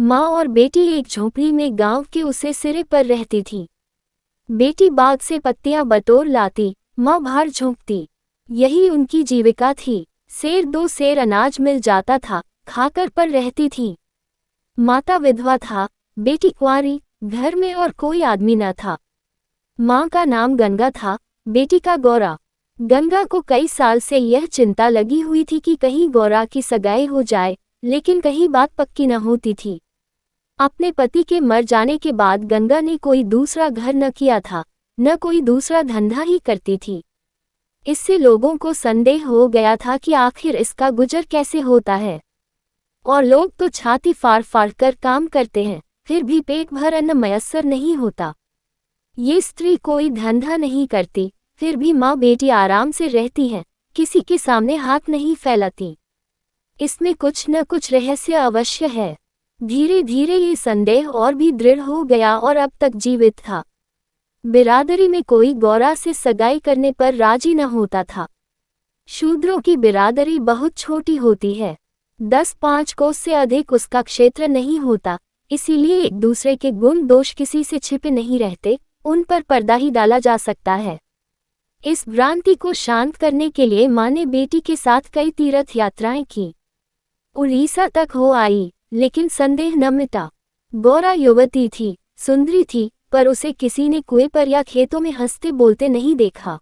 माँ और बेटी एक झोपड़ी में गांव के उसे सिरे पर रहती थी। बेटी बाग से पत्तियां बटोर लाती, माँ बाहर झोंकती। यही उनकी जीविका थी। सेर दो सेर अनाज मिल जाता था, खाकर पर रहती थी। माता विधवा था, बेटी कुंवारी, घर में और कोई आदमी न था। माँ का नाम गंगा था, बेटी का गौरा। गंगा को कई साल से यह चिंता लगी हुई थी कि कहीं गौरा की सगाई हो जाए, लेकिन कहीं बात पक्की न होती थी। अपने पति के मर जाने के बाद गंगा ने कोई दूसरा घर न किया था, न कोई दूसरा धंधा ही करती थी। इससे लोगों को संदेह हो गया था कि आखिर इसका गुजर कैसे होता है। और लोग तो छाती फाड़ फाड़ कर काम करते हैं, फिर भी पेट भर अन्न मयस्सर नहीं होता। ये स्त्री कोई धंधा नहीं करती, फिर भी माँ बेटी आराम से रहती हैं, किसी के सामने हाथ नहीं फैलाती। इसमें कुछ न कुछ रहस्य अवश्य है। धीरे धीरे ये संदेह और भी दृढ़ हो गया और अब तक जीवित था। बिरादरी में कोई गौरा से सगाई करने पर राजी न होता था। शूद्रों की बिरादरी बहुत छोटी होती है, 10-5 कोस से अधिक उसका क्षेत्र नहीं होता, इसीलिए एक दूसरे के गुण दोष किसी से छिपे नहीं रहते, उन पर पर्दा ही डाला जा सकता है। इस भ्रांति को शांत करने के लिए माँ ने बेटी के साथ कई तीर्थ यात्राएं की। उड़ीसा तक हो आई, लेकिन संदेह न मिटा। गौरा युवती थी, सुंदरी थी, पर उसे किसी ने कुएं पर या खेतों में हंसते बोलते नहीं देखा।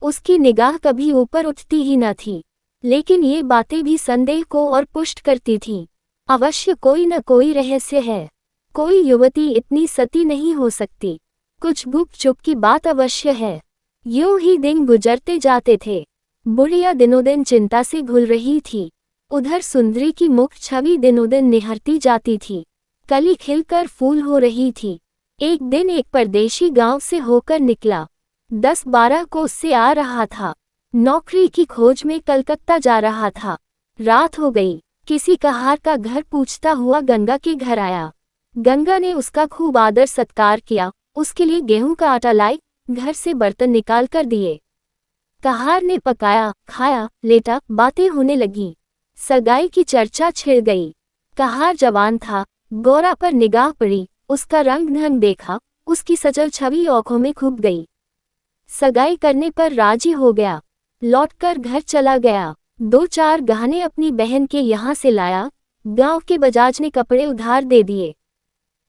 उसकी निगाह कभी ऊपर उठती ही न थी। लेकिन ये बातें भी संदेह को और पुष्ट करती थीं। अवश्य कोई न कोई रहस्य है। कोई युवती इतनी सती नहीं हो सकती। कुछ गुप्त चुप की बात अवश्य है। यूं ही दिन गुजरते जाते थे। बुढ़िया दिनों-दिन चिंता से घुल रही थी। उधर सुंदरी की मुख छवि दिनों-दिन निहरती जाती थी। कली खिलकर फूल हो रही थी। एक दिन एक परदेशी गांव से होकर निकला। 10-12 कोस से आ रहा था। नौकरी की खोज में कलकत्ता जा रहा था। रात हो गई। किसी कहार का घर पूछता हुआ गंगा के घर आया। गंगा ने उसका खूब आदर सत्कार किया, उसके लिए गेहूं का आटा लाई, घर से बर्तन निकाल कर दिए। कहार ने पकाया, खाया, लेटा, बातें होने लगी। सगाई की चर्चा छिड़ गई। कहार जवान था, गौरा पर निगाह पड़ी, उसका रंग ढंग देखा, उसकी सजल छवि आंखों में खूब गई। सगाई करने पर राजी हो गया। लौटकर घर चला गया। 2-4 गहने अपनी बहन के यहाँ से लाया। गांव के बजाज ने कपड़े उधार दे दिए।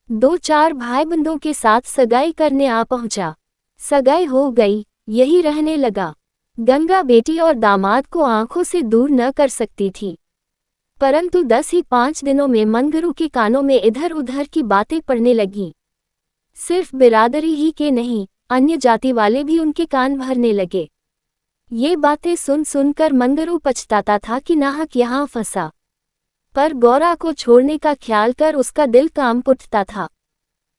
2-4 भाई बंधों के साथ सगाई करने आ पहुंचा। सगाई हो गई, यही रहने लगा। गंगा बेटी और दामाद को आंखों से दूर न कर सकती थी। परंतु 10 ही 5 दिनों में मंगरू के कानों में इधर उधर की बातें पड़ने लगीं। सिर्फ बिरादरी ही के नहीं, अन्य जाति वाले भी उनके कान भरने लगे। ये बातें सुन सुनकर मंगरू पछताता था कि नाहक यहाँ फंसा। पर गौरा को छोड़ने का ख्याल कर उसका दिल कांप उठता था।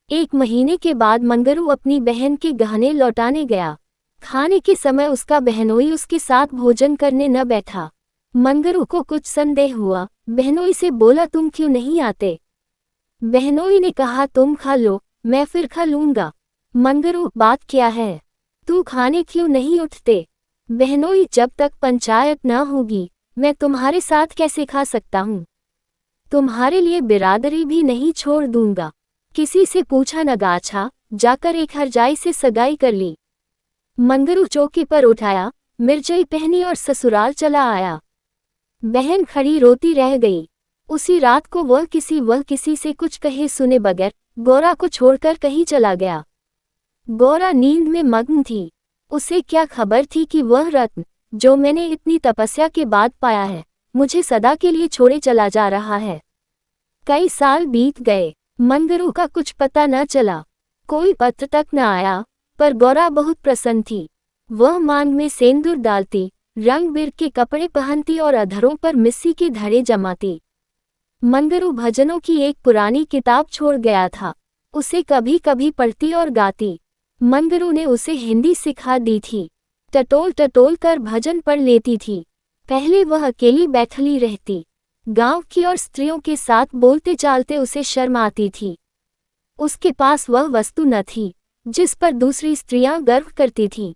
1 महीने के बाद मंगरू अपनी बहन के गहने लौटाने गया। खाने के समय उसका बहनोई उसके साथ भोजन करने न बैठा। मंगरू को कुछ संदेह हुआ। बहनोई से बोला, तुम क्यों नहीं आते? बहनोई ने कहा, तुम खा लो, मैं फिर खा लूंगा। मंगरू, बात क्या है? तू खाने क्यों नहीं उठते? बहनोई, जब तक पंचायत न होगी, मैं तुम्हारे साथ कैसे खा सकता हूँ? तुम्हारे लिए बिरादरी भी नहीं छोड़ दूंगा। किसी से पूछा न गाछा, जाकर एक हरजाई से सगाई कर ली। मंगरू चौकी पर उठाया, मिर्जई पहनी और ससुराल चला आया। बहन खड़ी रोती रह गई। उसी रात को वह किसी से कुछ कहे सुने बगैर गौरा को छोड़कर कहीं चला गया। गौरा नींद में मग्न थी। उसे क्या खबर थी कि वह रत्न, जो मैंने इतनी तपस्या के बाद पाया है, मुझे सदा के लिए छोड़े चला जा रहा है। कई साल बीत गए, मंगरू का कुछ पता न चला। कोई पत्र तक न आया, पर गौरा बहुत प्रसन्न थी। वह मांग में सेंदूर डालती, रंग बिरंग के कपड़े पहनती और अधरों पर मिस्सी के धड़े जमाती। मंगरू भजनों की एक पुरानी किताब छोड़ गया था, उसे कभी कभी पढ़ती और गाती। मंगरू ने उसे हिंदी सिखा दी थी। टटोल टटोल कर भजन पढ़ लेती थी। पहले वह अकेली बैठली रहती। गांव की और स्त्रियों के साथ बोलते चालते उसे शर्म आती थी। उसके पास वह वस्तु न थी जिस पर दूसरी स्त्रियां गर्व करती थीं।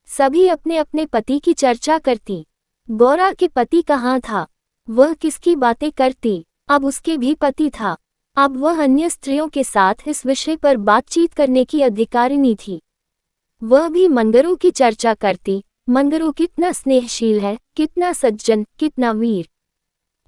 सभी अपने अपने पति की चर्चा करती। गौरा के पति कहाँ था? वह किसकी बातें करती? अब उसके भी पति था, अब वह अन्य स्त्रियों के साथ इस विषय पर बातचीत करने की अधिकारिणी थी। वह भी मंगरू की चर्चा करती, मंगरू कितना स्नेहशील है, कितना सज्जन, कितना वीर।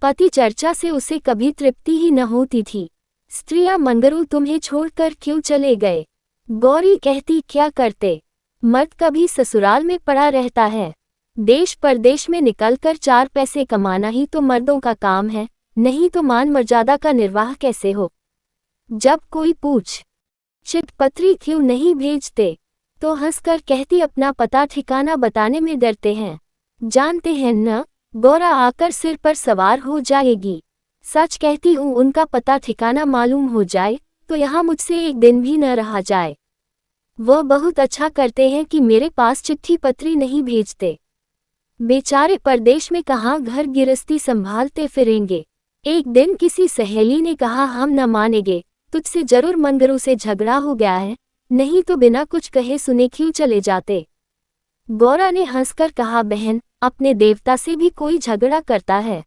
पति चर्चा से उसे कभी तृप्ति ही न होती थी। स्त्रियां मंगरू तुम्हें छोड़कर क्यों चले गए? गौरी कहती क्या करते, मर्द कभी ससुराल में पड़ा रहता है। देश परदेश में निकलकर 4 पैसे कमाना ही तो मर्दों का काम है, नहीं तो मान मर्यादा का निर्वाह कैसे हो। जब कोई पूछ चिट्ठपत्री क्यों नहीं भेजते, तो हंसकर कहती अपना पता ठिकाना बताने में डरते हैं। जानते हैं न, गौरा आकर सिर पर सवार हो जाएगी। सच कहती हूँ, उनका पता ठिकाना मालूम हो जाए तो यहाँ मुझसे एक दिन भी न रहा जाए। वह बहुत अच्छा करते हैं कि मेरे पास चिट्ठी पत्री नहीं भेजते। बेचारे परदेश में कहाँ घर गिरस्ती संभालते फिरेंगे। एक दिन किसी सहेली ने कहा, हम न मानेंगे, तुझसे जरूर मंगरू से झगड़ा हो गया है, नहीं तो बिना कुछ कहे सुने क्यों चले जाते। गौरा ने हंसकर कहा, बहन, अपने देवता से भी कोई झगड़ा करता है?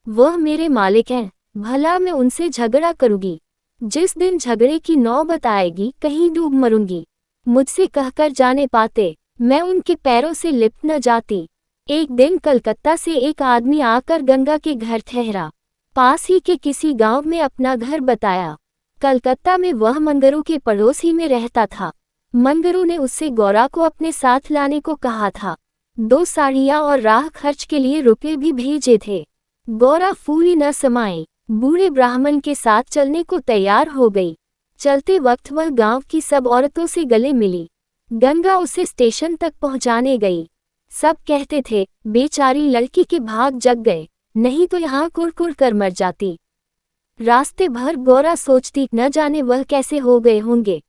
वह मेरे मालिक हैं, भला मैं उनसे झगड़ा करूंगी? जिस दिन झगड़े की नौबत आएगी कहीं डूब मरूंगी। मुझसे कहकर जाने पाते, मैं उनके पैरों से लिपट न जाती। एक दिन कलकत्ता से एक आदमी आकर गंगा के घर ठहरा। पास ही के किसी गांव में अपना घर बताया। कलकत्ता में वह मंगरू के पड़ोस ही में रहता था। मंगरू ने उससे गौरा को अपने साथ लाने को कहा था। 2 साड़ियाँ और राह खर्च के लिए रुपये भी भेजे थे। गौरा फूली न समाई, बूढ़े ब्राह्मण के साथ चलने को तैयार हो गई। चलते वक्त वह गांव की सब औरतों से गले मिली। गंगा उसे स्टेशन तक पहुंचाने गई। सब कहते थे, बेचारी लड़की के भाग जग गए, नहीं तो यहाँ कुड़कुड़ कर मर जाती। रास्ते भर गौरा सोचती, न जाने वह कैसे हो गए होंगे।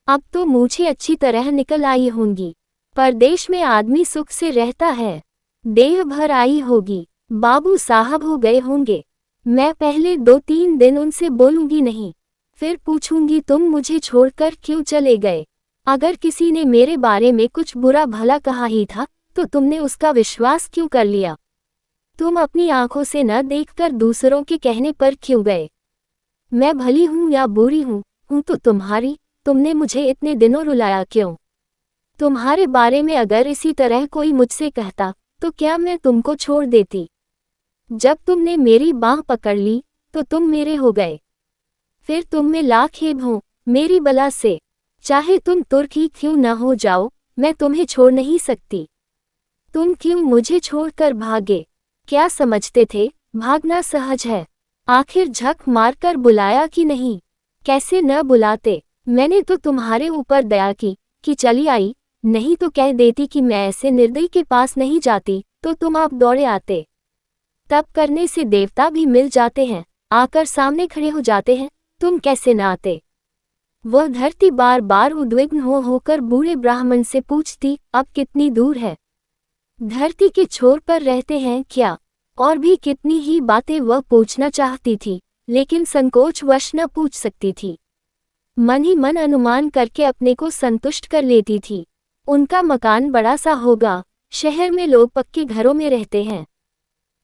अब तो मूछें अच्छी तरह निकल आई होंगी। परदेश में आदमी सुख से रहता है, देह भर आई होगी, बाबू साहब हो गए होंगे। मैं पहले 2-3 दिन उनसे बोलूंगी नहीं, फिर पूछूंगी तुम मुझे छोड़कर क्यों चले गए। अगर किसी ने मेरे बारे में कुछ बुरा भला कहा ही था तो तुमने उसका विश्वास क्यों कर लिया? तुम अपनी आंखों से न देखकर दूसरों के कहने पर क्यों गए? मैं भली हूँ या बुरी हूँ तो तुम्हारी, तुमने मुझे इतने दिनों रुलाया क्यों? तुम्हारे बारे में अगर इसी तरह कोई मुझसे कहता तो क्या मैं तुमको छोड़ देती? जब तुमने मेरी बाँह पकड़ ली तो तुम मेरे हो गए। फिर तुम में लाख खेद हो मेरी बला से। चाहे तुम तुर्क ही क्यों न हो जाओ, मैं तुम्हें छोड़ नहीं सकती। तुम क्यों मुझे छोड़कर भागे? क्या समझते थे भागना सहज है? आखिर झक मारकर बुलाया कि नहीं? कैसे न बुलाते? मैंने तो तुम्हारे ऊपर दया की कि चली आई, नहीं तो कह देती कि मैं ऐसे निर्दयी के पास नहीं जाती तो तुम आप दौड़े आते। तब करने से देवता भी मिल जाते हैं, आकर सामने खड़े हो जाते हैं, तुम कैसे न आते? वह धरती बार बार उद्विग्न होकर बूढ़े ब्राह्मण से पूछती, अब कितनी दूर है? धरती के छोर पर रहते हैं क्या? और भी कितनी ही बातें वह पूछना चाहती थी, लेकिन संकोचवश न पूछ सकती थी। मन ही मन अनुमान करके अपने को संतुष्ट कर लेती थी। उनका मकान बड़ा सा होगा, शहर में लोग पक्के घरों में रहते हैं।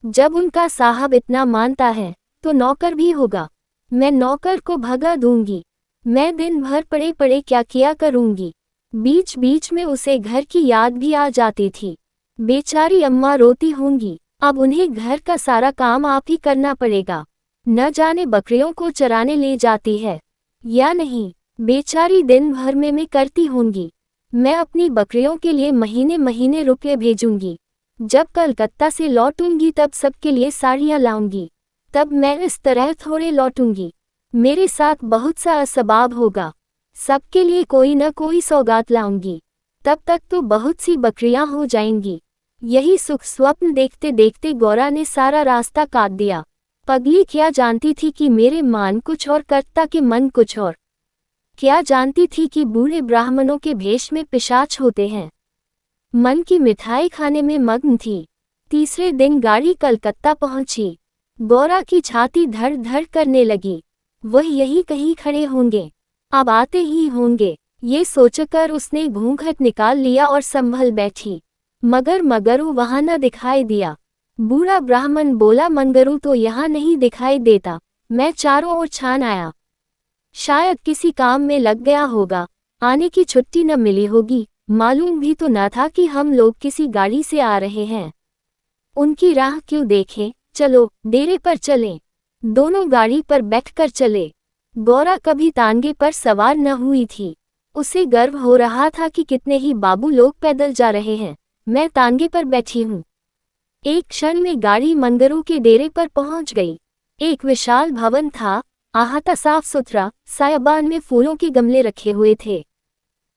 जब उनका साहब इतना मानता है तो नौकर भी होगा। मैं नौकर को भगा दूंगी। मैं दिन भर पड़े पड़े क्या किया करूंगी। बीच बीच में उसे घर की याद भी आ जाती थी। बेचारी अम्मा रोती होंगी, अब उन्हें घर का सारा काम आप ही करना पड़ेगा। न जाने बकरियों को चराने ले जाती है या नहीं, बेचारी दिन भर में करती होंगी। मैं अपनी बकरियों के लिए महीने महीने रुपये भेजूंगी। जब कलकत्ता से लौटूंगी तब सबके लिए साड़ियाँ लाऊंगी। तब मैं इस तरह थोड़े लौटूंगी, मेरे साथ बहुत सा असबाब होगा। सबके लिए कोई न कोई सौगात लाऊंगी। तब तक तो बहुत सी बकरियां हो जाएंगी। यही सुख स्वप्न देखते देखते गौरा ने सारा रास्ता काट दिया। पगली क्या जानती थी कि मेरे मान कुछ और कर्ता के मन कुछ और। क्या जानती थी कि बूढ़े ब्राह्मणों के भेष में पिशाच होते हैं। मन की मिठाई खाने में मग्न थी। तीसरे दिन गाड़ी कलकत्ता पहुंची। गौरा की छाती धड़ धड़ करने लगी। वह यही कहीं खड़े होंगे, अब आते ही होंगे, ये सोचकर उसने घूंघट निकाल लिया और संभल बैठी। मगर मंगरू वहां न दिखाई दिया। बूढ़ा ब्राह्मण बोला, मंगरू तो यहाँ नहीं दिखाई देता, मैं चारों ओर छान आया। शायद किसी काम में लग गया होगा, आने की छुट्टी न मिली होगी। मालूम भी तो न था कि हम लोग किसी गाड़ी से आ रहे हैं। उनकी राह क्यों देखें, चलो डेरे पर चलें। दोनों गाड़ी पर बैठकर चले। गौरा कभी तांगे पर सवार न हुई थी। उसे गर्व हो रहा था कि कितने ही बाबू लोग पैदल जा रहे हैं, मैं तांगे पर बैठी हूँ। एक क्षण में गाड़ी मंगरू के डेरे पर पहुंच गई। एक विशाल भवन था, आहता साफ सुथरा, सायाबान में फूलों के गमले रखे हुए थे।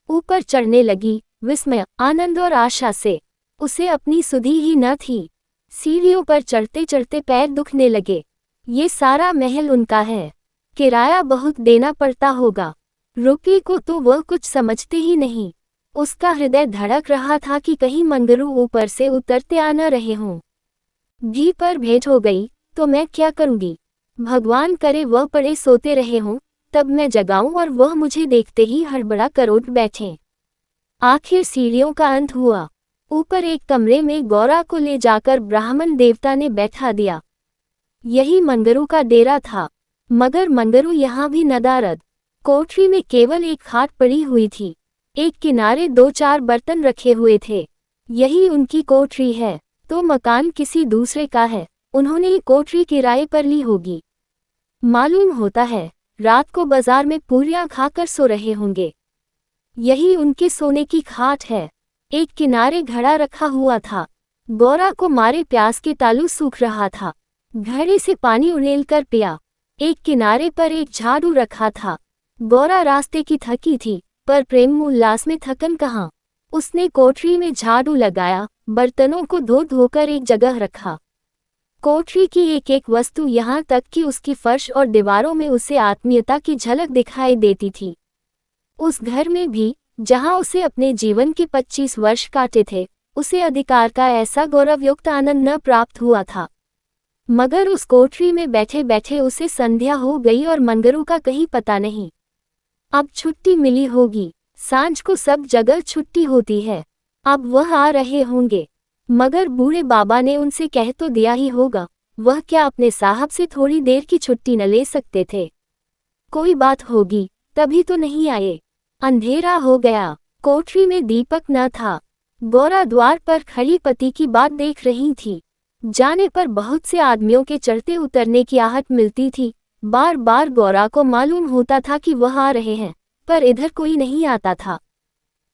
ऊपर चढ़ने लगी, विस्मय, आनंद और आशा से। उसे अपनी सुधि ही न थी। सीढ़ियों पर चढ़ते चढ़ते पैर दुखने लगे। ये सारा महल उनका है, किराया बहुत देना पड़ता होगा। रुपये को तो वह कुछ समझते ही नहीं। उसका हृदय धड़क रहा था कि कहीं मंगरू ऊपर से उतरते आ न रहे हों। भी पर भेंट हो गई तो मैं क्या करूंगी। भगवान करे वह पड़े सोते रहे हों, तब मैं जगाऊं और वह मुझे देखते ही हड़बड़ा कर उठ बैठें। आखिर सीढ़ियों का अंत हुआ। ऊपर एक कमरे में गौरा को ले जाकर ब्राह्मण देवता ने बैठा दिया। यही मंगरू का डेरा था, मगर मंगरू यहाँ भी नदारद। कोठरी में केवल एक खाट पड़ी हुई थी। एक किनारे 2-4 बर्तन रखे हुए थे। यही उनकी कोठरी है, तो मकान किसी दूसरे का है। उन्होंने ये कोठरी किराए पर ली होगी। मालूम होता है रात को बाजार में पूरियां खाकर सो रहे होंगे। यही उनके सोने की खाट है। एक किनारे घड़ा रखा हुआ था। गौरा को मारे प्यास के तालू सूख रहा था। घड़े से पानी उड़ेल कर पिया। एक किनारे पर एक झाड़ू रखा था। गौरा रास्ते की थकी थी, पर प्रेम उल्लास में थकन कहाँ। उसने कोठरी में झाड़ू लगाया, बर्तनों को धो धोकर एक जगह रखा। कोठरी की एक एक वस्तु यहाँ तक कि उसकी फर्श और दीवारों में उसे आत्मीयता की झलक दिखाई देती थी। उस घर में भी, जहाँ उसे अपने जीवन के 25 वर्ष काटे थे, उसे अधिकार का ऐसा गौरवयुक्त आनंद न प्राप्त हुआ था। मगर उस कोठरी में बैठे बैठे उसे संध्या हो गई और मंगरू का कहीं पता नहीं। अब छुट्टी मिली होगी। सांझ को सब जगह छुट्टी होती है। अब वह आ रहे होंगे। मगर बूढ़े बाबा ने उनसे कह तो दिया ही होगा, वह क्या अपने साहब से थोड़ी देर की छुट्टी न ले सकते थे। कोई बात होगी, तभी तो नहीं आए। अंधेरा हो गया। कोठरी में दीपक न था। गौरा द्वार पर खड़ी पति की बात देख रही थी। जाने पर बहुत से आदमियों के चढ़ते उतरने की आहट मिलती थी। बार बार गौरा को मालूम होता था कि वह आ रहे हैं, पर इधर कोई नहीं आता था।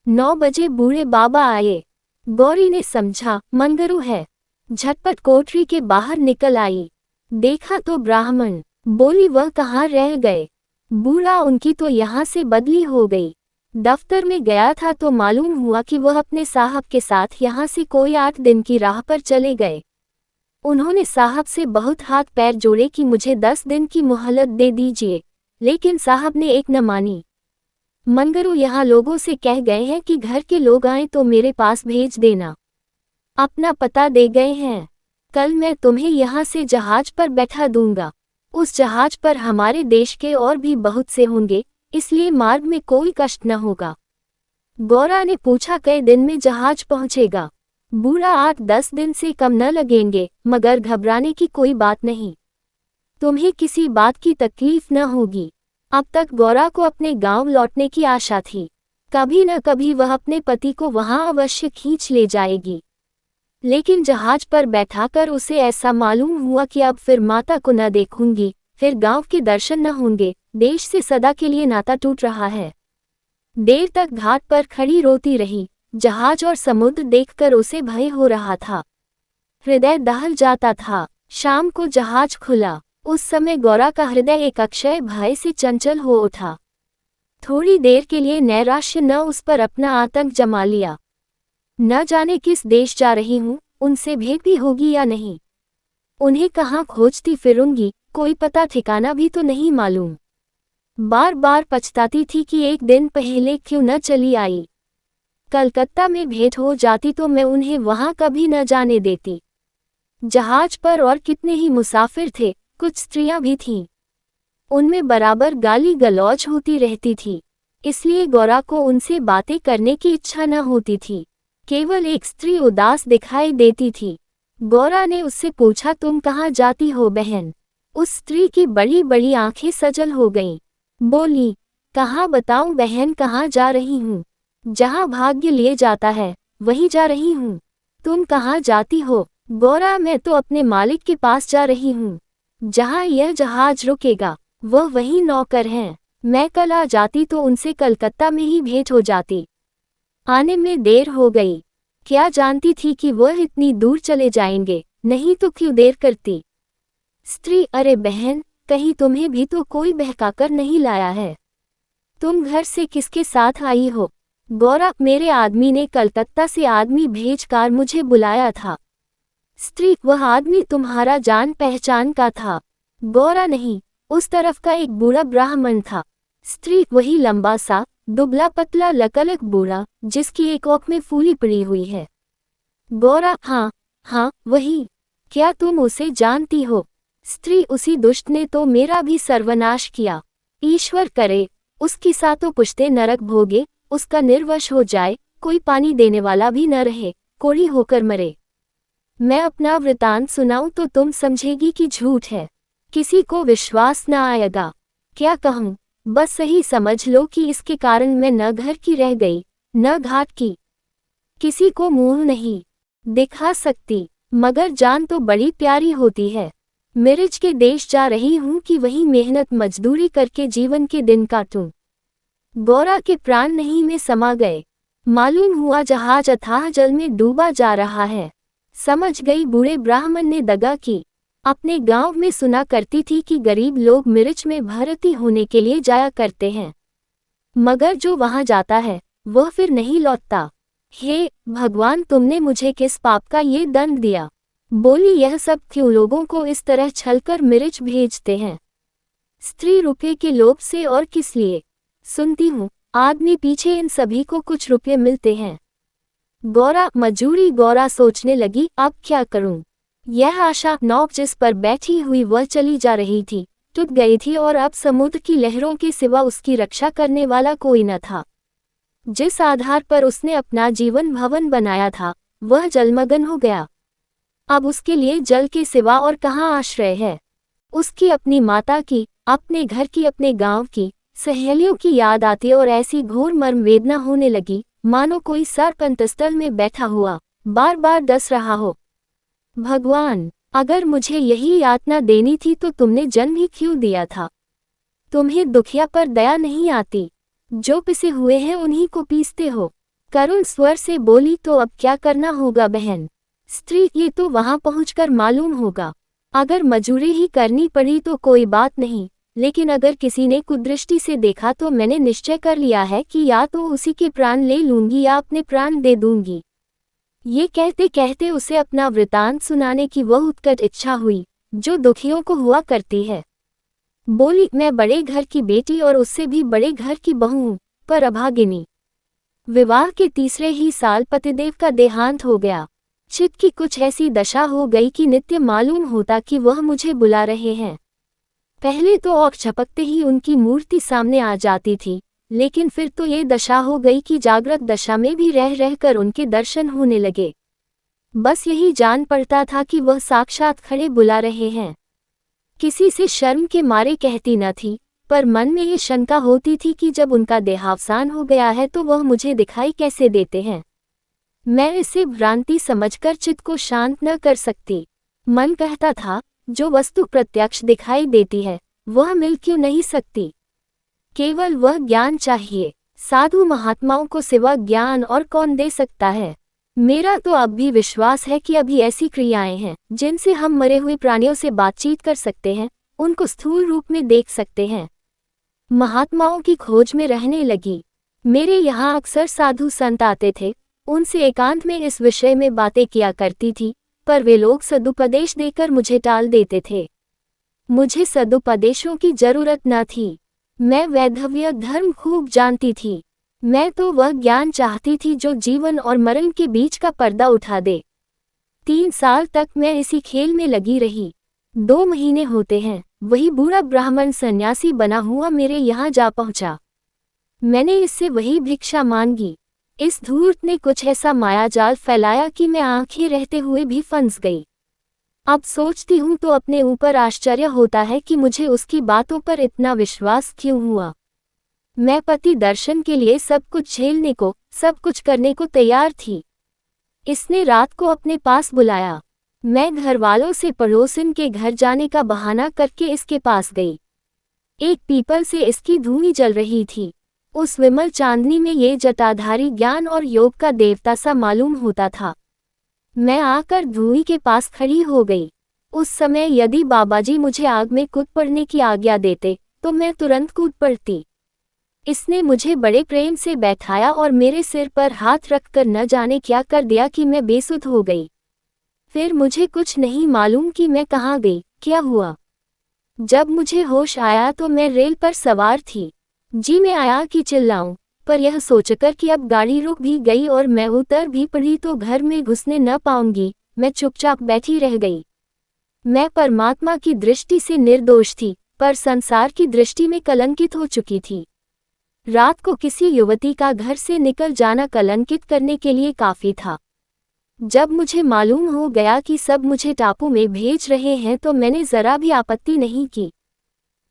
9 बजे बूढ़े बाबा आए। गौरी ने समझा मंगरू है। झटपट कोठरी के बाहर निकल आई। देखा तो ब्राह्मण। बोली वह कहाँ रह गए। बूढ़ा उनकी तो यहाँ से बदली हो गई। दफ्तर में गया था तो मालूम हुआ कि वह अपने साहब के साथ यहाँ से कोई 8 दिन की राह पर चले गए। उन्होंने साहब से बहुत हाथ पैर जोड़े कि मुझे 10 दिन की मोहलत दे दीजिए, लेकिन साहब ने एक न मानी। मंगरू यहाँ लोगों से कह गए हैं कि घर के लोग आए तो मेरे पास भेज देना। अपना पता दे गए हैं। कल मैं तुम्हें यहाँ से जहाज पर बैठा दूंगा। उस जहाज पर हमारे देश के और भी बहुत से होंगे, इसलिए मार्ग में कोई कष्ट न होगा। गौरा ने पूछा कई दिन में जहाज पहुँचेगा। बूढ़ा 8-10 दिन से कम न लगेंगे, मगर घबराने की कोई बात नहीं। तुम्हें किसी बात की तकलीफ न होगी। अब तक गौरा को अपने गांव लौटने की आशा थी। कभी न कभी वह अपने पति को वहां अवश्य खींच ले जाएगी। लेकिन जहाज पर बैठाकर उसे ऐसा मालूम हुआ कि अब फिर माता को न देखूंगी, फिर गांव के दर्शन न होंगे। देश से सदा के लिए नाता टूट रहा है। देर तक घाट पर खड़ी रोती रही। जहाज और समुद्र देखकर उसे भय हो रहा था। हृदय दहल जाता था। शाम को जहाज खुला। उस समय गौरा का हृदय एक अक्षय भय से चंचल हो उठा। थोड़ी देर के लिए नैराश्य न उस पर अपना आतंक जमा लिया। न जाने किस देश जा रही हूँ, उनसे भेंट भी होगी या नहीं। उन्हें कहाँ खोजती फिरूंगी, कोई पता ठिकाना भी तो नहीं मालूम। बार बार पछताती थी कि एक दिन पहले क्यों न चली आई। कलकत्ता में भेंट हो जाती तो मैं उन्हें वहां कभी न जाने देती। जहाज पर और कितने ही मुसाफिर थे, कुछ स्त्रियां भी थीं। उनमें बराबर गाली गलौज होती रहती थी, इसलिए गौरा को उनसे बातें करने की इच्छा न होती थी। केवल एक स्त्री उदास दिखाई देती थी। गौरा ने उससे पूछा तुम कहाँ जाती हो बहन। उस स्त्री की बड़ी बड़ी आंखें सजल हो गईं। बोली, कहाँ बताऊं बहन, कहाँ जा रही हूँ? जहाँ भाग्य ले जाता है वही जा रही हूँ। तुम कहाँ जाती हो? गौरा, मैं तो अपने मालिक के पास जा रही हूँ। जहाँ यह जहाज रुकेगा वह वही नौकर हैं। मैं कल आ जाती तो उनसे कलकत्ता में ही भेंट हो जाती। आने में देर हो गई। क्या जानती थी कि वह इतनी दूर चले जाएंगे, नहीं तो क्यों देर करती? स्त्री, अरे बहन, कहीं तुम्हें भी तो कोई बहकाकर नहीं लाया है? तुम घर से किसके साथ आई हो? गौरा, मेरे आदमी ने कलकत्ता से आदमी भेजकर मुझे बुलाया था। स्त्री, वह आदमी तुम्हारा जान पहचान का था? गौरा, नहीं, उस तरफ का एक बूढ़ा ब्राह्मण था। स्त्री, वही लंबा सा दुबला पतला लकलक बूढ़ा जिसकी एक आंख में फूली पड़ी हुई है? गौरा, हाँ हाँ वही। क्या तुम उसे जानती हो? स्त्री, उसी दुष्ट ने तो मेरा भी सर्वनाश किया। ईश्वर करे उसकी सातों पुश्ते नरक भोगे, उसका निर्वश हो जाए, कोई पानी देने वाला भी न रहे, कोड़ी होकर मरे। मैं अपना वृतांत सुनाऊं तो तुम समझेगी कि झूठ है, किसी को विश्वास न आएगा। क्या कहूं? बस सही समझ लो कि इसके कारण मैं न घर की रह गई न घाट की। किसी को मुंह नहीं दिखा सकती, मगर जान तो बड़ी प्यारी होती है। मिर्ज के देश जा रही हूं कि वही मेहनत मजदूरी करके जीवन के दिन काटूं। गौरा के प्राण नहीं में समा गए। मालूम हुआ जहाज अथाह जल में डूबा जा रहा है। समझ गई बूढ़े ब्राह्मण ने दगा की। अपने गांव में सुना करती थी कि गरीब लोग मिर्च में भर्ती होने के लिए जाया करते हैं, मगर जो वहां जाता है वह फिर नहीं लौटता। हे भगवान, तुमने मुझे किस पाप का ये दंड दिया? बोली, यह सब क्यों लोगों को इस तरह छलकर मिर्च भेजते हैं? स्त्री, रुपये के लोभ से और किस लिए? सुनती हूँ आदमी पीछे इन सभी को कुछ रुपये मिलते हैं। गौरा, मजूरी। गौरा सोचने लगी, अब क्या करूं? यह आशा नौक जिस पर बैठी हुई वह चली जा रही थी, टूट गई थी और अब समुद्र की लहरों के सिवा उसकी रक्षा करने वाला कोई न था। जिस आधार पर उसने अपना जीवन भवन बनाया था वह जलमग्न हो गया। अब उसके लिए जल के सिवा और कहाँ आश्रय है? उसकी अपनी माता की, अपने घर की, अपने गांव की, सहेलियों की याद आती और ऐसी घोर मर्म वेदना होने लगी मानो कोई सर्प अंतस्थल में बैठा हुआ बार बार डस रहा हो। भगवान, अगर मुझे यही यातना देनी थी तो तुमने जन्म ही क्यों दिया था? तुम्हें दुखिया पर दया नहीं आती? जो पिसे हुए हैं उन्हीं को पीसते हो। करुण स्वर से बोली, तो अब क्या करना होगा बहन? स्त्री, ये तो वहां पहुंचकर मालूम होगा। अगर मजूरी ही करनी पड़ी तो कोई बात नहीं, लेकिन अगर किसी ने कुदृष्टि से देखा तो मैंने निश्चय कर लिया है कि या तो उसी के प्राण ले लूंगी या अपने प्राण दे दूंगी। ये कहते कहते उसे अपना वृतांत सुनाने की वह उत्कट इच्छा हुई जो दुखियों को हुआ करती है। बोली, मैं बड़े घर की बेटी और उससे भी बड़े घर की बहू हूं, पर अभागिनी। विवाह के तीसरे ही साल पतिदेव का देहांत हो गया। चित्त की कुछ ऐसी दशा हो गई कि नित्य मालूम होता कि वह मुझे बुला रहे हैं। पहले तो आँख झपकते ही उनकी मूर्ति सामने आ जाती थी, लेकिन फिर तो ये दशा हो गई कि जागृत दशा में भी रह रहकर उनके दर्शन होने लगे। बस यही जान पड़ता था कि वह साक्षात खड़े बुला रहे हैं। किसी से शर्म के मारे कहती न थी, पर मन में ये शंका होती थी कि जब उनका देहावसान हो गया है तो वह मुझे दिखाई कैसे देते हैं। मैं इसे भ्रांति समझकर चित्त को शांत न कर सकती। मन कहता था, जो वस्तु प्रत्यक्ष दिखाई देती है वह मिल क्यों नहीं सकती? केवल वह ज्ञान चाहिए। साधु महात्माओं को सिवा ज्ञान और कौन दे सकता है? मेरा तो अब भी विश्वास है कि अभी ऐसी क्रियाएं हैं जिनसे हम मरे हुए प्राणियों से बातचीत कर सकते हैं, उनको स्थूल रूप में देख सकते हैं। महात्माओं की खोज में रहने लगी। मेरे यहाँ अक्सर साधु संत आते थे, उनसे एकांत में इस विषय में बातें किया करती थी, पर वे लोग सदुपदेश देकर मुझे टाल देते थे। मुझे सदुपदेशों की जरूरत न थी। मैं वैधव्य धर्म खूब जानती थी। मैं तो वह ज्ञान चाहती थी जो जीवन और मरण के बीच का पर्दा उठा दे। 3 साल तक मैं इसी खेल में लगी रही। 2 महीने होते हैं वही बूढ़ा ब्राह्मण सन्यासी बना हुआ मेरे यहाँ जा पहुँचा। मैंने इससे वही भिक्षा मांगी। इस धूर्त ने कुछ ऐसा मायाजाल फैलाया कि मैं आंखें रहते हुए भी फंस गई। अब सोचती हूँ तो अपने ऊपर आश्चर्य होता है कि मुझे उसकी बातों पर इतना विश्वास क्यों हुआ। मैं पति दर्शन के लिए सब कुछ झेलने को, सब कुछ करने को तैयार थी। इसने रात को अपने पास बुलाया। मैं घर वालों से पड़ोसिन के घर जाने का बहाना करके इसके पास गई। एक पीपल से इसकी धूनी जल रही थी। उस विमल चांदनी में ये जटाधारी ज्ञान और योग का देवता सा मालूम होता था। मैं आकर धूनी के पास खड़ी हो गई। उस समय यदि बाबाजी मुझे आग में कूद पड़ने की आज्ञा देते तो मैं तुरंत कूद पड़ती। इसने मुझे बड़े प्रेम से बैठाया और मेरे सिर पर हाथ रखकर न जाने क्या कर दिया कि मैं बेसुध हो गई। फिर मुझे कुछ नहीं मालूम कि मैं कहाँ गई, क्या हुआ। जब मुझे होश आया तो मैं रेल पर सवार थी। जी में आया कि चिल्लाऊं, पर यह सोचकर कि अब गाड़ी रुक भी गई और मैं उतर भी पड़ी तो घर में घुसने न पाऊंगी, मैं चुपचाप बैठी रह गई। मैं परमात्मा की दृष्टि से निर्दोष थी, पर संसार की दृष्टि में कलंकित हो चुकी थी। रात को किसी युवती का घर से निकल जाना कलंकित करने के लिए काफी था। जब मुझे मालूम हो गया कि सब मुझे टापू में भेज रहे हैं तो मैंने जरा भी आपत्ति नहीं की।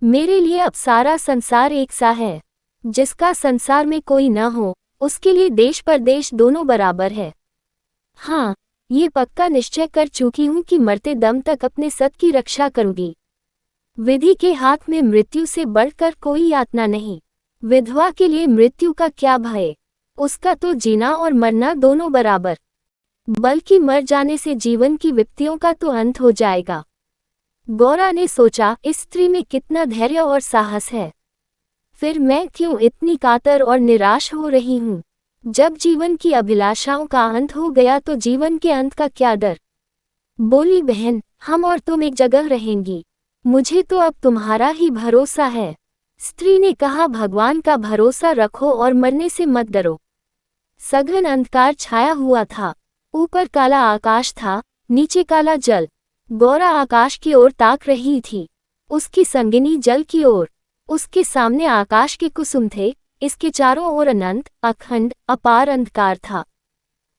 मेरे लिए अब सारा संसार एक सा है। जिसका संसार में कोई न हो, उसके लिए देश परदेश दोनों बराबर है। हाँ, ये पक्का निश्चय कर चुकी हूँ कि मरते दम तक अपने सत की रक्षा करूंगी। विधि के हाथ में मृत्यु से बढ़कर कोई यातना नहीं। विधवा के लिए मृत्यु का क्या भय, उसका तो जीना और मरना दोनों बराबर। बल्कि मर जाने से जीवन की विपत्तियों का तो अंत हो जाएगा। गौरा ने सोचा, इस स्त्री में कितना धैर्य और साहस है। फिर मैं क्यों इतनी कातर और निराश हो रही हूँ। जब जीवन की अभिलाषाओं का अंत हो गया तो जीवन के अंत का क्या डर। बोली, बहन, हम और तुम एक जगह रहेंगी। मुझे तो अब तुम्हारा ही भरोसा है। स्त्री ने कहा, भगवान का भरोसा रखो और मरने से मत डरो। सघन अंधकार छाया हुआ था। ऊपर काला आकाश था, नीचे काला जल। गौरा आकाश की ओर ताक रही थी, उसकी संगिनी जल की ओर। उसके सामने आकाश के कुसुम थे, इसके चारों ओर अनंत, अखंड, अपार अंधकार था।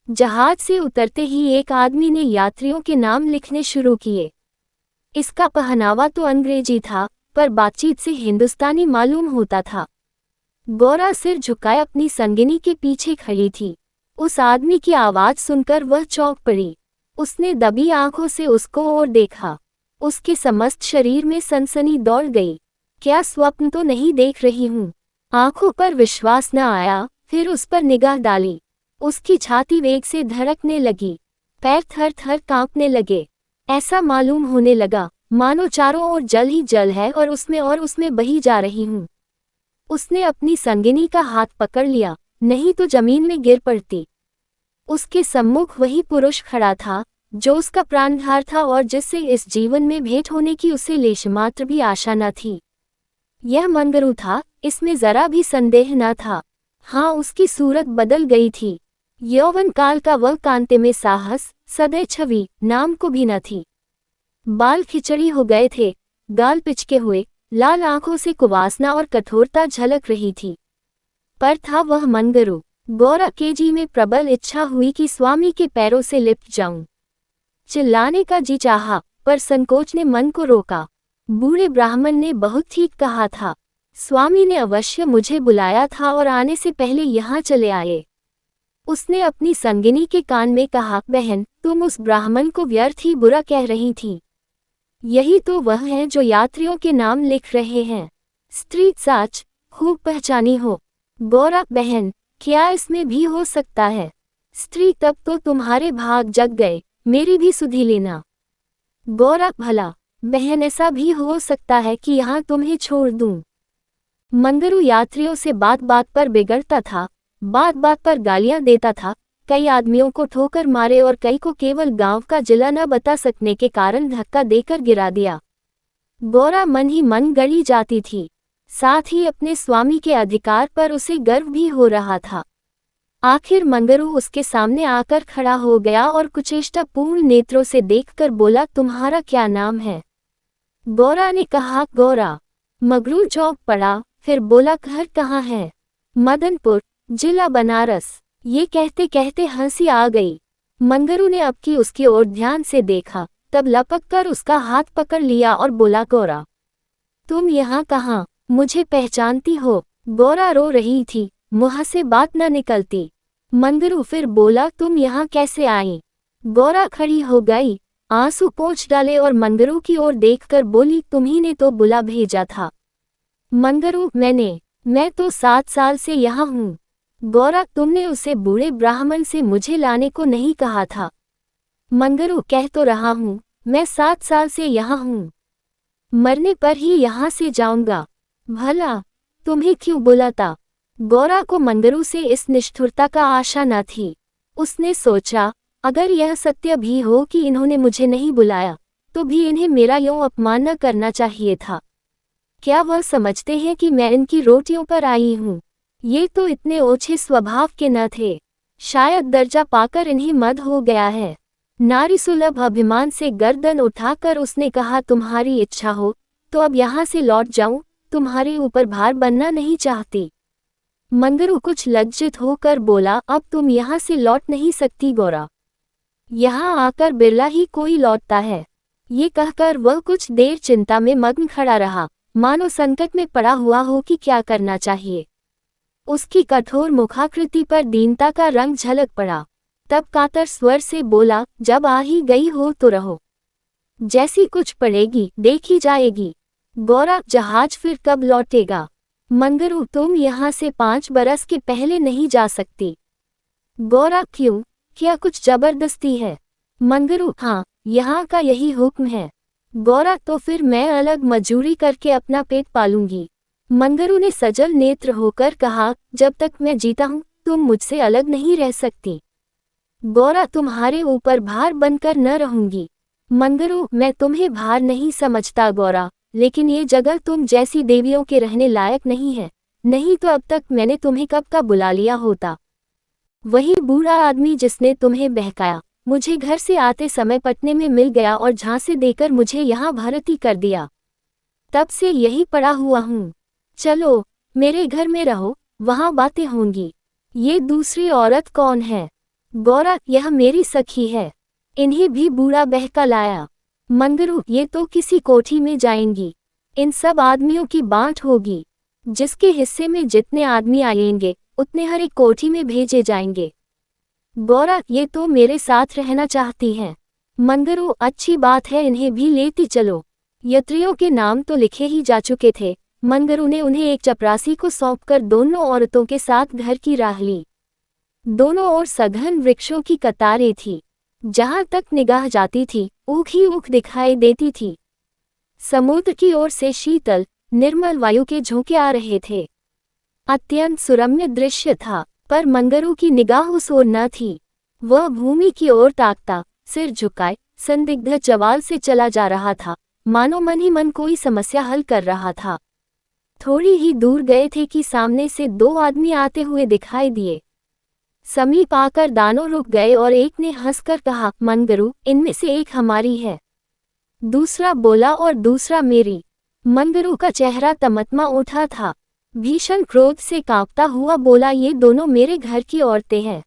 जहाज से उतरते ही एक आदमी ने यात्रियों के नाम लिखने शुरू किए। इसका पहनावा तो अंग्रेजी था, पर बातचीत से हिंदुस्तानी मालूम होता था। गौरा सिर झुकाए अपनी संगिनी के पीछे खड़ी थी। उस आदमी की आवाज सुनकर वह चौंक पड़ी। उसने दबी आंखों से उसको और देखा। उसके समस्त शरीर में सनसनी दौड़ गई। क्या स्वप्न तो नहीं देख रही हूँ। आंखों पर विश्वास न आया, फिर उस पर निगाह डाली। उसकी छाती वेग से धड़कने लगी, पैर थर थर कांपने लगे। ऐसा मालूम होने लगा मानो चारों ओर जल ही जल है और उसमें बही जा रही हूँ। उसने अपनी संगिनी का हाथ पकड़ लिया, नहीं तो जमीन में गिर पड़ती। उसके सम्मुख वही पुरुष खड़ा था जो उसका प्राणधार था और जिससे इस जीवन में भेंट होने की उसे लेशमात्र भी आशा न थी। यह मंगरू था, इसमें जरा भी संदेह न था। हाँ, उसकी सूरत बदल गई थी। यौवन काल का वह कांते में साहस, सदैव छवि नाम को भी न थी। बाल खिचड़ी हो गए थे, गाल पिचके हुए, लाल आंखों से कुवासना और कठोरता झलक रही थी। पर था वह मंगरू। गौरा के जी में प्रबल इच्छा हुई कि स्वामी के पैरों से लिपट जाऊं। चिल्लाने का जी चाहा, पर संकोच ने मन को रोका। बूढ़े ब्राह्मण ने बहुत ठीक कहा था। स्वामी ने अवश्य मुझे बुलाया था और आने से पहले यहाँ चले आए। उसने अपनी संगिनी के कान में कहा, बहन, तुम उस ब्राह्मण को व्यर्थ ही बुरा कह रही थी। यही तो वह है जो यात्रियों के नाम लिख रहे हैं। स्त्री साच खूब पहचानी हो। गौरा, बहन, क्या इसमें भी हो सकता है। स्त्री, तब तो तुम्हारे भाग जग गए, मेरी भी सुधि लेना। गौरा, भला बहन, ऐसा भी हो सकता है कि यहाँ तुम्हें छोड़ दूं। मंगरू यात्रियों से बात बात पर बिगड़ता था, बात बात पर गालियां देता था। कई आदमियों को ठोकर मारे और कई को केवल गांव का जिला न बता सकने के कारण धक्का देकर गिरा दिया। गौरा मन ही मन गड़ी जाती थी, साथ ही अपने स्वामी के अधिकार पर उसे गर्व भी हो रहा था। आखिर मंगरू उसके सामने आकर खड़ा हो गया और कुचेष्टापूर्ण नेत्रों से देखकर बोला, तुम्हारा क्या नाम है। गौरा ने कहा, गौरा। मंगरू चौंक पड़ा, फिर बोला, घर कहाँ है। मदनपुर, जिला बनारस। ये कहते कहते हंसी आ गई। मंगरू ने अब की उसकी ओर ध्यान से देखा। तब लपक कर उसका हाथ पकड़ लिया और बोला, गौरा तुम यहाँ कहाँ, मुझे पहचानती हो? गौरा रो रही थी, मुँह से बात न निकलती। मंगरू फिर बोला, तुम यहाँ कैसे आई? गौरा खड़ी हो गई, आंसू पोंछ डाले और मंगरू की ओर देखकर बोली, तुम्ही ने तो बुला भेजा था। मंगरू, मैं तो 7 साल से यहाँ हूँ। गौरा, तुमने उसे बूढ़े ब्राह्मण से मुझे लाने को नहीं कहा था। मंगरू, कह तो रहा हूँ, मैं 7 साल से यहाँ हूँ, मरने पर ही यहाँ से जाऊंगा। भला तुम्हें क्यों बुलाता? गौरा को मंगरू से इस निष्ठुरता का आशा न थी। उसने सोचा, अगर यह सत्य भी हो कि इन्होंने मुझे नहीं बुलाया, तो भी इन्हें मेरा यूं अपमान न करना चाहिए था। क्या वह समझते हैं कि मैं इनकी रोटियों पर आई हूँ? ये तो इतने ओछे स्वभाव के न थे। शायद दर्जा पाकर इन्हें मद हो गया है। नारी सुलभ अभिमान से गर्दन उठाकर उसने कहा, तुम्हारी इच्छा हो तो अब यहाँ से लौट जाऊं, तुम्हारे ऊपर भार बनना नहीं चाहती। मंगरू कुछ लज्जित होकर बोला, अब तुम यहाँ से लौट नहीं सकती गौरा। यहाँ आकर बिरला ही कोई लौटता है। ये कहकर वह कुछ देर चिंता में मग्न खड़ा रहा, मानो संकट में पड़ा हुआ हो कि क्या करना चाहिए। उसकी कठोर मुखाकृति पर दीनता का रंग झलक पड़ा। तब कातर स्वर से बोला, जब आ ही गई हो तो रहो, जैसी कुछ पड़ेगी देखी जाएगी। गौरा, जहाज फिर कब लौटेगा? मंगरू, तुम यहाँ से 5 बरस के पहले नहीं जा सकती। गौरा, क्यों, क्या कुछ जबरदस्ती है? मंगरू, हाँ, यहाँ का यही हुक्म है। गौरा, तो फिर मैं अलग मजूरी करके अपना पेट पालूंगी। मंगरू ने सजल नेत्र होकर कहा, जब तक मैं जीता हूँ तुम मुझसे अलग नहीं रह सकती। गौरा, तुम्हारे ऊपर भार बनकर न रहूंगी। मंगरू, मैं तुम्हें भार नहीं समझता गौरा, लेकिन ये जगह तुम जैसी देवियों के रहने लायक नहीं है, नहीं तो अब तक मैंने तुम्हें कब का बुला लिया होता। वही बूढ़ा आदमी जिसने तुम्हें बहकाया, मुझे घर से आते समय पटने में मिल गया और झांसे देकर मुझे यहाँ भर्ती कर दिया। तब से यही पड़ा हुआ हूँ। चलो मेरे घर में रहो, वहाँ बातें होंगी। ये दूसरी औरत कौन है? गौरा, यह मेरी सखी है, इन्हें भी बूढ़ा बहका लाया। मंगरू, ये तो किसी कोठी में जाएंगी, इन सब आदमियों की बाँट होगी। जिसके हिस्से में जितने आदमी आएंगे उतने हर एक कोठी में भेजे जाएंगे। गौरा, ये तो मेरे साथ रहना चाहती हैं। मंगरू, अच्छी बात है, इन्हें भी लेती चलो। यात्रियों के नाम तो लिखे ही जा चुके थे। मंगरू ने उन्हें एक चपरासी को सौंपकर दोनों औरतों के साथ घर की राह ली। दोनों ओर सघन वृक्षों की कतारें थी। जहां तक निगाह जाती थी ऊख ही ऊख दिखाई देती थी। समुद्र की ओर से शीतल निर्मल वायु के झोंके आ रहे थे। अत्यंत सुरम्य दृश्य था, पर मंगरू की निगाह उस ओर न थी। वह भूमि की ओर ताकता, सिर झुकाए संदिग्ध चवाल से चला जा रहा था, मानो मन ही मन कोई समस्या हल कर रहा था। थोड़ी ही दूर गए थे कि सामने से 2 आदमी आते हुए दिखाई दिए। समीप आकर दानों रुक गए और एक ने हंसकर कहा, मंगरू, इनमें से एक हमारी है। दूसरा बोला, और दूसरा मेरी। मंगरू का चेहरा तमतमा उठा था। भीषण क्रोध से कांपता हुआ बोला, ये दोनों मेरे घर की औरतें हैं।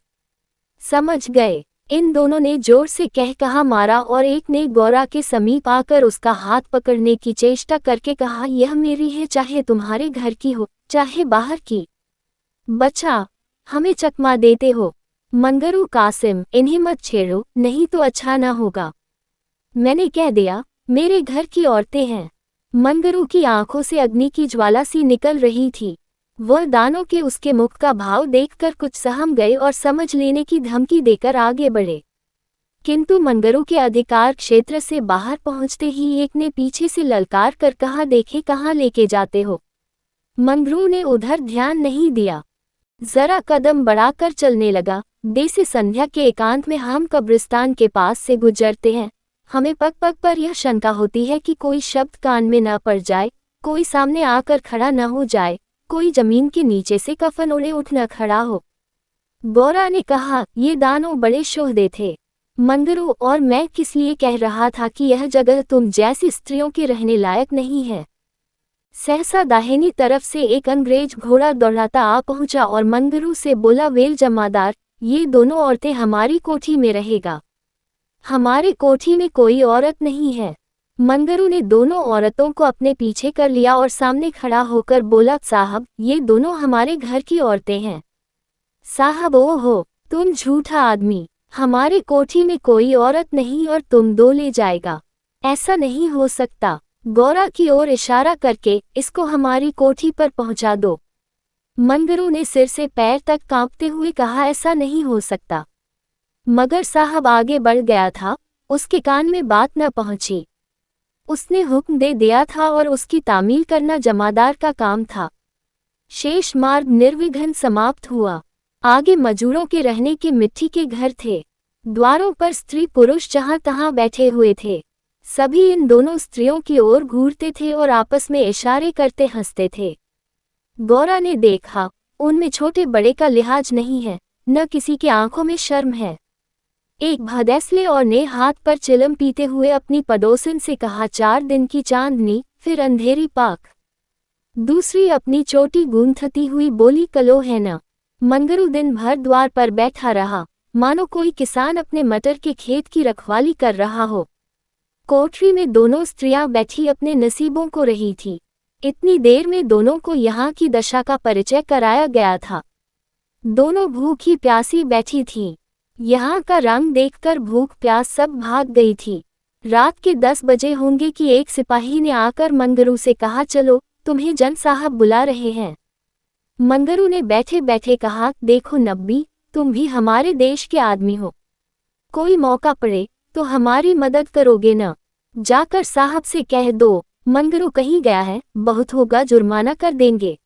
समझ गए। इन दोनों ने जोर से कह कहा मारा और एक ने गौरा के समीप आकर उसका हाथ पकड़ने की चेष्टा करके कहा, यह मेरी है, चाहे तुम्हारे घर की हो चाहे बाहर की। बच्चा, हमें चकमा देते हो। मंगरू, कासिम, इन्हें मत छेड़ो, नहीं तो अच्छा न होगा। मैंने कह दिया, मेरे घर की औरतें हैं। मंगरू की आंखों से अग्नि की ज्वाला सी निकल रही थी। वह दानों के उसके मुख का भाव देखकर कुछ सहम गए और समझ लेने की धमकी देकर आगे बढ़े। किंतु मंगरू के अधिकार क्षेत्र से बाहर पहुंचते ही एक ने पीछे से ललकार कर कहा, देखे कहाँ लेके जाते हो। मंगरू ने उधर ध्यान नहीं दिया, जरा कदम बढ़ाकर चलने लगा। देसी संध्या के एकांत में हम कब्रिस्तान के पास से गुजरते हैं। हमें पग पग पर यह शंका होती है कि कोई शब्द कान में न पड़ जाए, कोई सामने आकर खड़ा न हो जाए, कोई जमीन के नीचे से कफन ओढ़े उठ न खड़ा हो। गौरा ने कहा, ये दानों बड़े शोहदे थे। मंगरू, और मैं किस लिए कह रहा था कि यह जगह तुम जैसी स्त्रियों के रहने लायक नहीं है। सहसा दाहिनी तरफ से एक अंग्रेज घोड़ा दौड़ाता आ पहुंचा और मंगरू से बोला, वेल जमादार, ये दोनों औरतें हमारी कोठी में रहेगा। हमारे कोठी में कोई औरत नहीं है। मंगरू ने दोनों औरतों को अपने पीछे कर लिया और सामने खड़ा होकर बोला, साहब, ये दोनों हमारे घर की औरतें हैं। साहब, ओहो, तुम झूठा आदमी, हमारे कोठी में कोई औरत नहीं और तुम दो ले जाएगा। ऐसा नहीं हो सकता। गौरा की ओर इशारा करके इसको हमारी कोठी पर पहुंचा दो। मंगरू ने सिर से पैर तक कांपते हुए कहा, ऐसा नहीं हो सकता। मगर साहब आगे बढ़ गया था, उसके कान में बात न पहुंची। उसने हुक्म दे दिया था और उसकी तामील करना जमादार का काम था। शेष मार्ग निर्विघ्न समाप्त हुआ। आगे मजूरों के रहने के मिट्टी के घर थे। द्वारों पर स्त्री पुरुष जहां तहां बैठे हुए थे। सभी इन दोनों स्त्रियों की ओर घूरते थे और आपस में इशारे करते हंसते थे। गौरा ने देखा, उनमें छोटे बड़े का लिहाज नहीं है, न किसी की आंखों में शर्म है। एक भदैसले और ने हाथ पर चिलम पीते हुए अपनी पड़ोसिन से कहा, 4 दिन की चांदनी, फिर अंधेरी पाक। दूसरी अपनी चोटी गूंथती हुई बोली, कलो है न। मंगरू दिन भर द्वार पर बैठा रहा, मानो कोई किसान अपने मटर के खेत की रखवाली कर रहा हो। कोठरी में दोनों स्त्रियां बैठी अपने नसीबों को रही थी। इतनी देर में दोनों को यहाँ की दशा का परिचय कराया गया था। दोनों भूखी प्यासी बैठी थीं। यहाँ का रंग देखकर भूख प्यास सब भाग गई थी। रात के 10 बजे होंगे कि एक सिपाही ने आकर मंगरू से कहा, चलो, तुम्हें जन साहब बुला रहे हैं। मंगरू ने बैठे बैठे कहा, देखो नब्बी, तुम भी हमारे देश के आदमी हो। कोई मौका पड़े तो हमारी मदद करोगे न? जाकर साहब से कह दो, मंगरू कहीं गया है, बहुत होगा जुर्माना कर देंगे।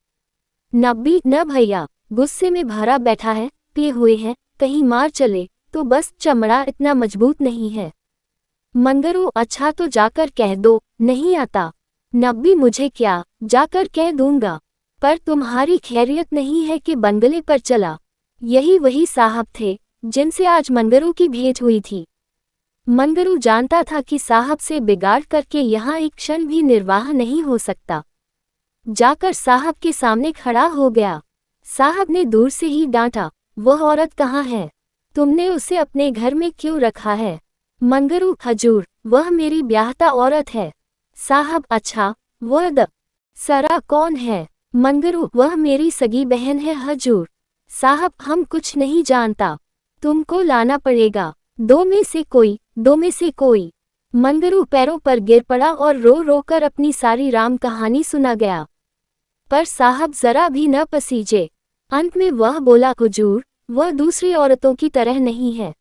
नब्बी, न भैया, गुस्से में भरा बैठा है, पिए हुए हैं, कहीं मार चले तो बस, चमड़ा इतना मजबूत नहीं है। मंगरू, अच्छा तो जाकर कह दो, नहीं आता। नब्बी, मुझे क्या, जाकर कह दूंगा, पर तुम्हारी खैरियत नहीं है कि बंगले पर चला। यही वही साहब थे जिनसे आज मंगरू की भेंट हुई थी। मंगरू जानता था कि साहब से बिगाड़ करके यहाँ एक क्षण भी निर्वाह नहीं हो सकता। जाकर साहब के सामने खड़ा हो गया। साहब ने दूर से ही डांटा, वह औरत कहाँ है? तुमने उसे अपने घर में क्यों रखा है? मंगरू, हजूर, वह मेरी ब्याहता औरत है। साहब, अच्छा, वह सरा कौन है? मंगरू, वह मेरी सगी बहन है हजूर। साहब, हम कुछ नहीं जानता, तुमको लाना पड़ेगा। दो में से कोई, दो में से कोई। मंगरू पैरों पर गिर पड़ा और रो रो कर अपनी सारी राम कहानी सुना गया। पर साहब जरा भी न पसीजे। अंत में वह बोला, हुजूर, वह दूसरी औरतों की तरह नहीं है।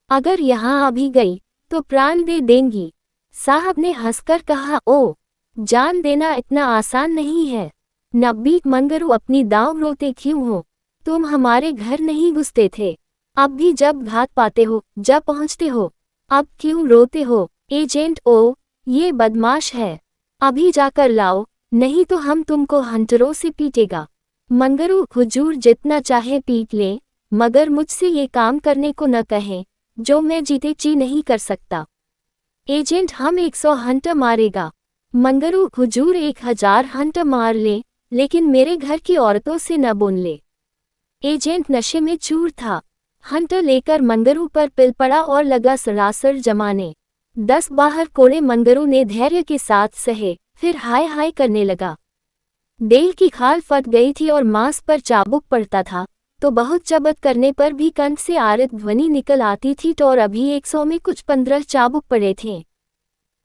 अगर यहाँ आ भी गई तो प्राण दे देंगी। साहब ने हंसकर कहा, ओ, जान देना इतना आसान नहीं है। नब्बी, मंगरू, अपनी दांव रोते क्यों हो? तुम हमारे घर नहीं घुसते थे, अब भी जब घात पाते हो, जब पहुँचते हो, अब क्यों रोते हो? एजेंट, ओ, ये बदमाश है, अभी जाकर लाओ, नहीं तो हम तुमको हंटरों से पीटेगा। मंगरू, हुजूर जितना चाहे पीट ले, मगर मुझसे ये काम करने को न कहें जो मैं जीते जी नहीं कर सकता। एजेंट, हम 100 हंटर मारेगा। मंगरू, हुजूर 1000 हंटर मार ले, लेकिन मेरे घर की औरतों से न बोल ले। एजेंट नशे में चूर था। हंटर लेकर मंगरू पर पिल पड़ा और लगा सरासर जमाने। 10-12 कोड़े मंगरू ने धैर्य के साथ सहे, फिर हाय हाय करने लगा। देह की खाल फट गई थी और मांस पर चाबुक पड़ता था, तो बहुत चबत करने पर भी कंठ से आरित ध्वनि निकल आती थी। तो और अभी 100 में कुछ 15 चाबुक पड़े थे।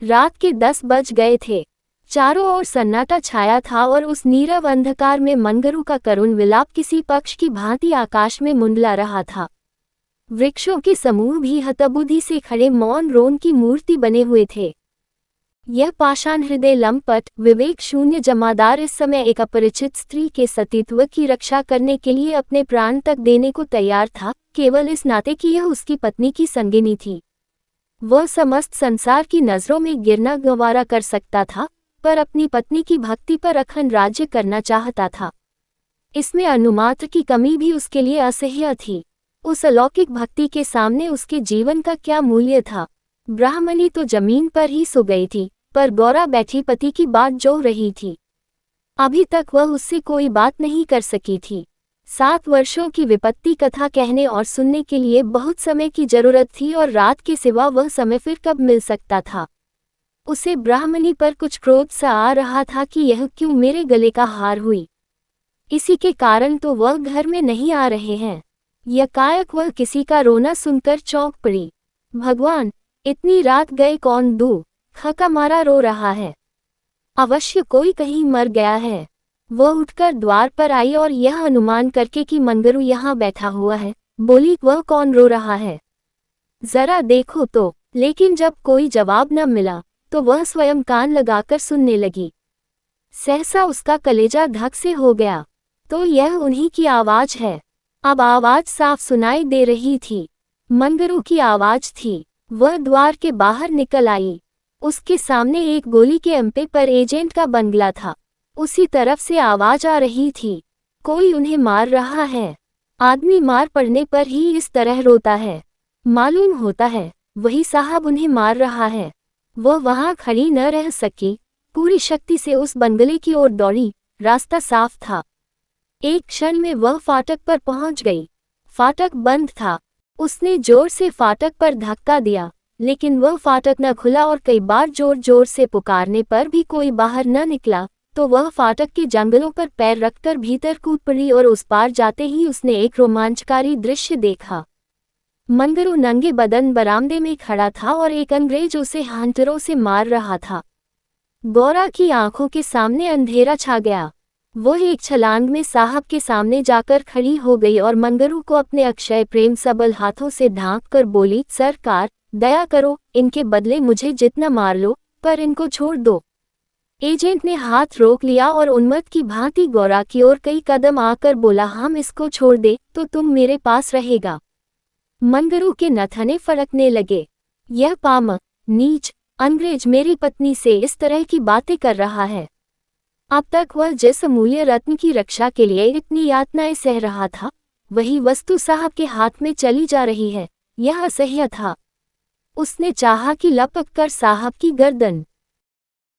रात के 10 बज गए थे। चारों ओर सन्नाटा छाया था और उस नीरव अंधकार में मंगरू का करुण विलाप किसी पक्ष की भांति आकाश में मुंडला रहा था। वृक्षों के समूह भी हतबुद्धि से खड़े मौन रोन की मूर्ति बने हुए थे। यह पाषाण हृदय लंपट, विवेक शून्य जमादार इस समय एक अपरिचित स्त्री के सतीत्व की रक्षा करने के लिए अपने प्राण तक देने को तैयार था, केवल इस नाते कि यह उसकी पत्नी की संगिनी थी। वह समस्त संसार की नजरों में गिरना गंवारा कर सकता था, पर अपनी पत्नी की भक्ति पर अखंड राज्य करना चाहता था। इसमें अनुमात्र की कमी भी उसके लिए असह्य थी। उस अलौकिक भक्ति के सामने उसके जीवन का क्या मूल्य था? ब्राह्मणी तो जमीन पर ही सो गई थी, पर गौरा बैठी पति की बात जो रही थी। अभी तक वह उससे कोई बात नहीं कर सकी थी। 7 वर्षों की विपत्ति कथा कहने और सुनने के लिए बहुत समय की जरूरत थी और रात के सिवा वह समय फिर कब मिल सकता था। उसे ब्राह्मणी पर कुछ क्रोध सा आ रहा था कि यह क्यों मेरे गले का हार हुई। इसी के कारण तो वह घर में नहीं आ रहे हैं। यकायक वह किसी का रोना सुनकर चौंक पड़ी। भगवान, इतनी रात गए कौन दू खका मारा रो रहा है। अवश्य कोई कहीं मर गया है। वह उठकर द्वार पर आई और यह अनुमान करके कि मंगरू यहाँ बैठा हुआ है, बोली, वह कौन रो रहा है, जरा देखो तो। लेकिन जब कोई जवाब न मिला तो वह स्वयं कान लगाकर सुनने लगी। सहसा उसका कलेजा धक से हो गया। तो यह उन्हीं की आवाज है। अब आवाज साफ सुनाई दे रही थी। मंगरू की आवाज थी। वह द्वार के बाहर निकल आई। उसके सामने एक गोली के अंपे पर एजेंट का बंगला था। उसी तरफ से आवाज आ रही थी, कोई उन्हें मार रहा है। आदमी मार पड़ने पर ही इस तरह रोता है। मालूम होता है वही साहब उन्हें मार रहा है। वह वहां खड़ी न रह सकी, पूरी शक्ति से उस बंगले की ओर दौड़ी। रास्ता साफ था। एक क्षण में वह फाटक पर पहुंच गई। फाटक बंद था। उसने जोर से फाटक पर धक्का दिया, लेकिन वह फाटक न खुला और कई बार जोर जोर से पुकारने पर भी कोई बाहर न निकला। तो वह फाटक के जंगलों पर पैर रखकर भीतर कूद पड़ी और उस पार जाते ही उसने एक रोमांचकारी दृश्य देखा। मंगरू नंगे बदन बरामदे में खड़ा था और एक अंग्रेज उसे हांटरों से मार रहा था। गौरा की आंखों के सामने अंधेरा छा गया। वह एक छलांग में साहब के सामने जाकर खड़ी हो गई और मंगरू को अपने अक्षय प्रेम सबल हाथों से ढांक कर बोली, सरकार, दया करो, इनके बदले मुझे जितना मार लो, पर इनको छोड़ दो। एजेंट ने हाथ रोक लिया और उन्मत्त की भांति गौरा की ओर कई कदम आकर बोला, हम इसको छोड़ दे तो तुम मेरे पास रहेगा। मंगरू के नथने फड़कने लगे। यह पामक, नीच अंग्रेज मेरी पत्नी से इस तरह की बातें कर रहा है। अब तक वह जिस अमूल्य रत्न की रक्षा के लिए इतनी यातनाएं सह रहा था, वही वस्तु साहब के हाथ में चली जा रही है। यह असह्य था। उसने चाहा कि लपक कर साहब की गर्दन